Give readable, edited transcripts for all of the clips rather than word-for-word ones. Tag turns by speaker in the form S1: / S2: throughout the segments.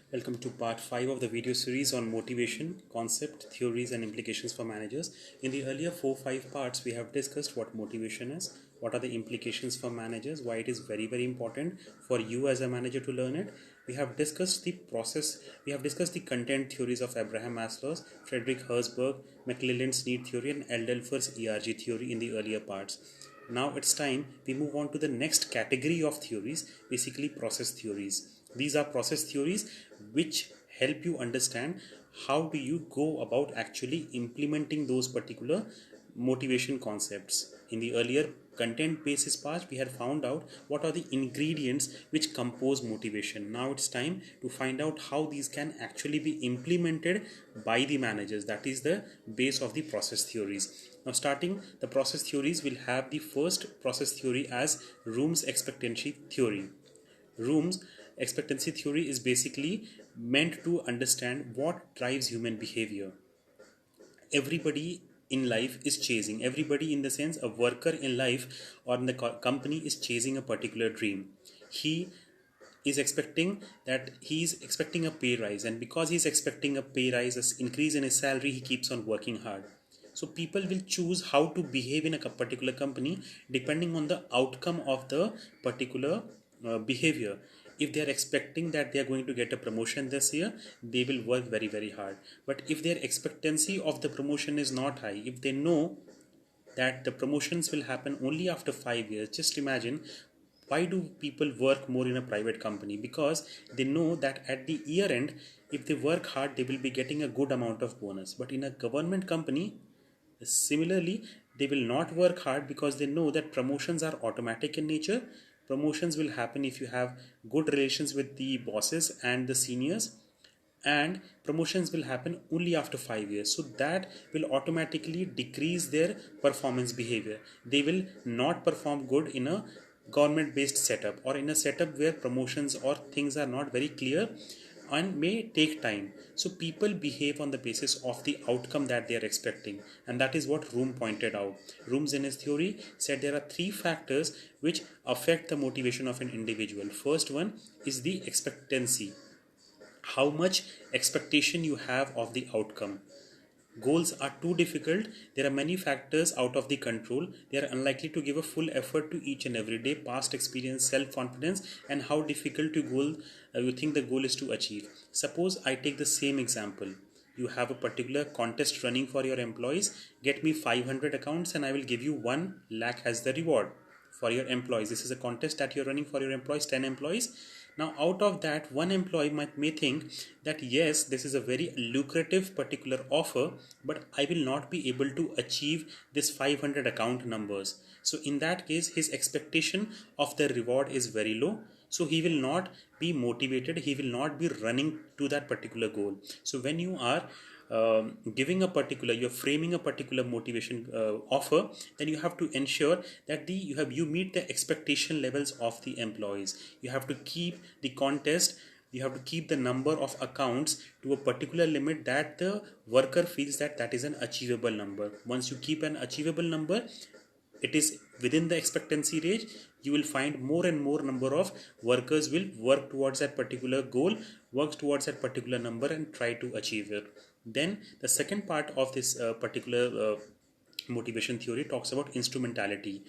S1: Welcome to part 5 of the video series on motivation, concept, theories, and implications for managers. In the earlier 4-5 parts, we have discussed what motivation is, what are the implications for managers, why it is very important for you as a manager to learn it. We have discussed the process, we have discussed the content theories of Abraham Maslow's, Frederick Herzberg, McClelland's need theory, and Aldelfer's ERG theory in the earlier parts. Now it's time we move on to the next category of theories, basically process theories. These are process theories which help you understand how do you go about actually implementing those particular motivation concepts. In the earlier content basis part, we had found out what are the ingredients which compose motivation. Now it's time to find out how these can actually be implemented by the managers. That is the base of the process theories. Now starting the process theories, will have the first process theory as Room's expectancy theory. Room's expectancy theory is basically meant to understand what drives human behavior. Everybody in life is chasing, everybody in the sense a worker in life or in the company is chasing a particular dream. He is expecting that he's expecting a pay rise, and because he's expecting a pay rise, an increase in his salary, he keeps on working hard. So people will choose how to behave in a particular company depending on the outcome of the particular behavior. If they are expecting that they are going to get a promotion this year, they will work very hard. But if their expectancy of the promotion is not high, if they know that the promotions will happen only after 5 years, just imagine, why do people work more in a private company? Because they know that at the year end, if they work hard, they will be getting a good amount of bonus. But in a government company, similarly, they will not work hard because they know that promotions are automatic in nature. Promotions will happen if you have good relations with the bosses and the seniors, and promotions will happen only after 5 years. So that will automatically decrease their performance behavior. They will not perform good in a government based setup, or in a setup where promotions or things are not very clear and may take time. So people behave on the basis of the outcome that they are expecting, and that is what Room pointed out. Room's in his theory said there are three factors which affect the motivation of an individual. First one is the expectancy, how much expectation you have of the outcome. Goals are too difficult, there are many factors out of the control, they are unlikely to give a full effort to each and every day. Past experience, self confidence, and how difficult you think the goal is to achieve. Suppose I take the same example. You have a particular contest running for your employees. Get me 500 accounts and I will give you 1 lakh as the reward for your employees. This is a contest that you're running for your employees, 10 employees. Now out of that, one employee may think that yes, this is a very lucrative particular offer, but I will not be able to achieve this 500 account numbers. So in that case, his expectation of the reward is very low, so he will not be motivated, he will not be running to that particular goal. So when you are giving a particular, you're framing a particular motivation offer, then you have to ensure that you meet the expectation levels of the employees. You have to keep the contest, you have to keep the number of accounts to a particular limit that the worker feels that that is an achievable number. Once you keep an achievable number, it is within the expectancy range, you will find more and more number of workers will work towards that particular goal, works towards that particular number and try to achieve it. Then the second part of this particular motivation theory talks about instrumentality.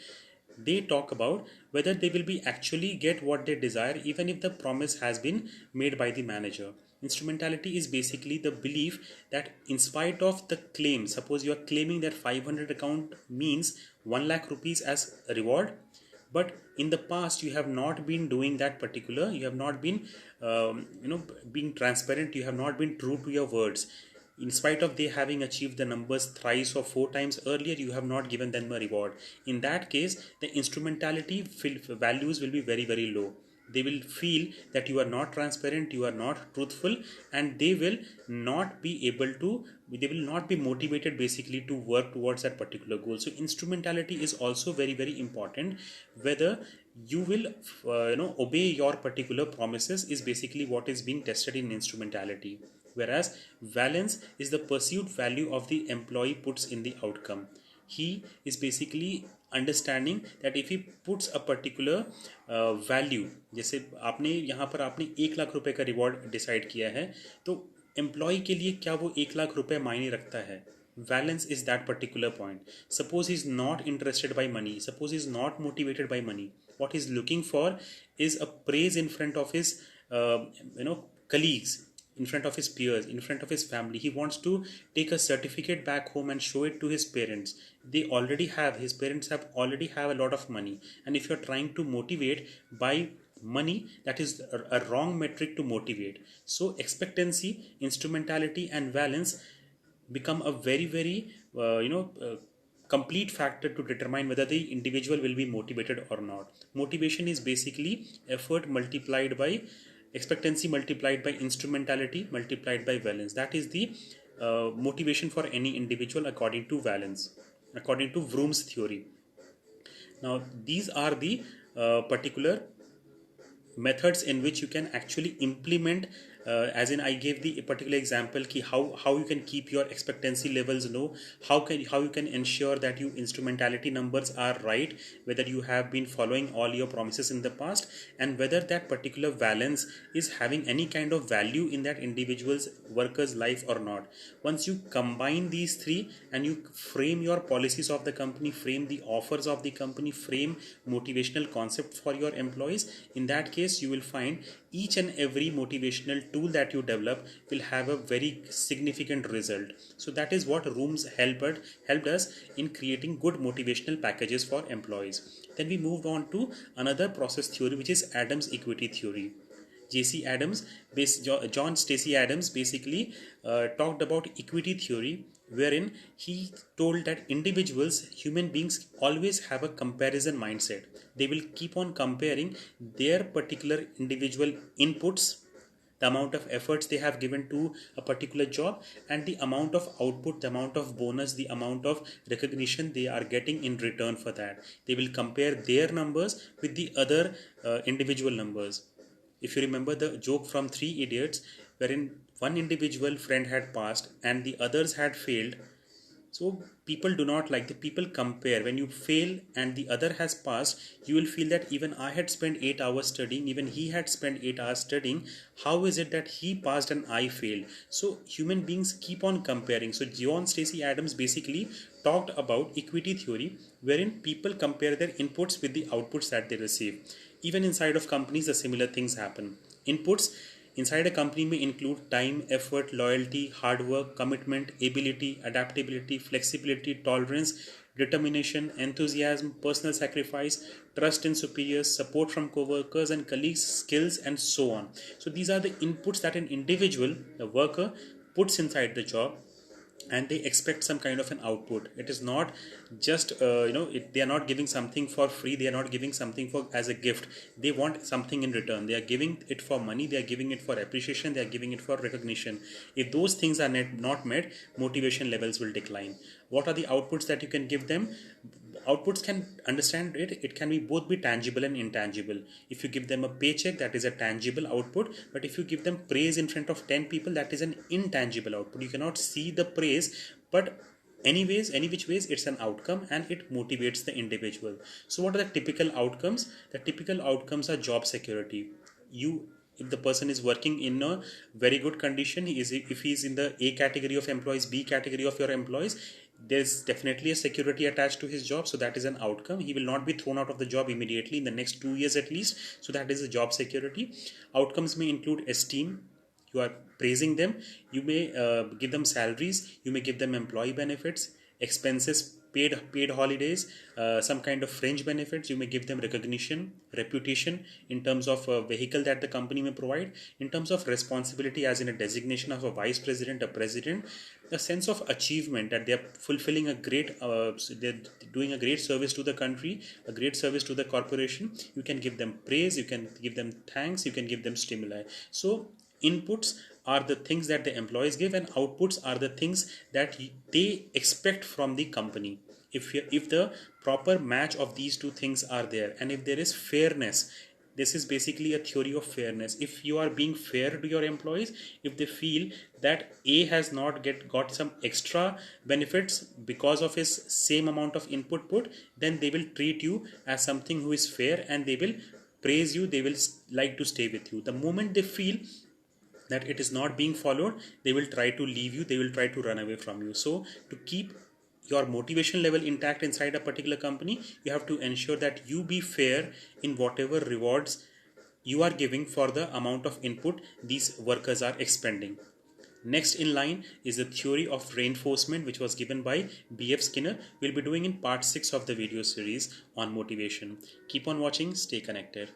S1: They talk about whether they will be actually get what they desire even if the promise has been made by the manager. Instrumentality is basically the belief that in spite of the claim, suppose you are claiming that 500 account means 1 lakh rupees as a reward, but in the past you have not been doing that particular, you have not been being transparent, you have not been true to your words. In spite of they having achieved the numbers thrice or 4 times earlier, you have not given them a reward. In that case, the instrumentality values will be very low. They will feel that you are not transparent, you are not truthful, and they will not be able to, they will not be motivated basically to work towards that particular goal. So instrumentality is also very important. Whether you will obey your particular promises is basically what is being tested in instrumentality. Whereas valence is the perceived value of the employee puts in the outcome. He is basically understanding that if he puts a particular value, जैसे आपने यहाँ पर आपने 1 लाख रुपए का reward decide किया है, तो एम्प्लॉय के लिए क्या वो 1 लाख रुपए मायने रखता है? Valence is that particular point. Suppose he's not interested by money, suppose he's not motivated by money, what he's looking for is a praise in front of his uh, colleagues, in front of his peers, in front of his family. He wants to take a certificate back home and show it to his parents. They already have, his parents have already have a lot of money, and if you're trying to motivate by money, that is a wrong metric to motivate. So expectancy, instrumentality and valence become a very complete factor to determine whether the individual will be motivated or not. Motivation is basically effort multiplied by expectancy multiplied by instrumentality multiplied by valence. That is the motivation for any individual according to valence, according to Vroom's theory. Now these are the particular methods in which you can actually implement, as in I gave the particular example ki how you can keep your expectancy levels low, how you can ensure that your instrumentality numbers are right, whether you have been following all your promises in the past, and whether that particular valence is having any kind of value in that individual's worker's life or not. Once you combine these three and you frame your policies of the company, frame the offers of the company, frame motivational concept for your employees, in that case you will find each and every motivational tool that you develop will have a very significant result. So that is what Rooms helped us in creating good motivational packages for employees. Then we moved on to another process theory, which is Adams equity theory. John Stacey Adams basically talked about equity theory, wherein he told that individuals, human beings, always have a comparison mindset. They will keep on comparing their particular individual inputs, the amount of efforts they have given to a particular job, and the amount of output, the amount of bonus, the amount of recognition they are getting in return for that. They will compare their numbers with the other individual numbers. If you remember the joke from Three Idiots, wherein one individual friend had passed and the others had failed, so people do not like, the people compare. When you fail and the other has passed, you will feel that even I had spent 8 hours studying, even he had spent 8 hours studying, how is it that he passed and I failed? So human beings keep on comparing. So John Stacey Adams basically talked about equity theory, wherein people compare their inputs with the outputs that they receive. Even inside of companies, the similar things happen. Inputs inside a company may include time, effort, loyalty, hard work, commitment, ability, adaptability, flexibility, tolerance, determination, enthusiasm, personal sacrifice, trust in superiors, support from co-workers and colleagues, skills, and so on. So these are the inputs that an individual, the worker, puts inside the job, and they expect some kind of an output. It is not just they are not giving something for free, they are not giving something for as a gift. They want something in return. They are giving it for money, they are giving it for appreciation, they are giving it for recognition. If those things are not met, motivation levels will decline. What are the outputs that you can give them? Outputs can understand it, it can be both be tangible and intangible. If you give them a paycheck, that is a tangible output, but if you give them praise in front of 10 people, that is an intangible output. You cannot see the praise, but anyways, any which ways, it's an outcome and it motivates the individual. So what are the typical outcomes? The typical outcomes are job security. If the person is working in a very good condition, if he is in the A category of employees, B category of your employees, there's definitely a security attached to his job, so that is an outcome. He will not be thrown out of the job immediately in the next 2 years at least, so that is a job security. Outcomes may include esteem. You are praising them. You may give them salaries, you may give them employee benefits, expenses, paid holidays, some kind of fringe benefits. You may give them recognition, reputation in terms of a vehicle that the company may provide, in terms of responsibility as in a designation of a vice president, a president, a sense of achievement that they are fulfilling a great they're doing a great service to the country, a great service to the corporation. You can give them praise, you can give them thanks, you can give them stimuli. So inputs are the things that the employees give, and outputs are the things that they expect from the company. If the proper match of these two things are there, and if there is fairness, This is basically a theory of fairness. If you are being fair to your employees, if they feel that A has not got some extra benefits because of his same amount of input put, then they will treat you as something who is fair, and they will praise you, they will like to stay with you. The moment they feel that it is not being followed, they will try to leave you, they will try to run away from you. So to keep your motivation level intact inside a particular company, you have to ensure that you be fair in whatever rewards you are giving for the amount of input these workers are expending. Next in line is the theory of reinforcement, which was given by B.F. Skinner. We'll be doing in part 6 of the video series on motivation. Keep on watching, stay connected.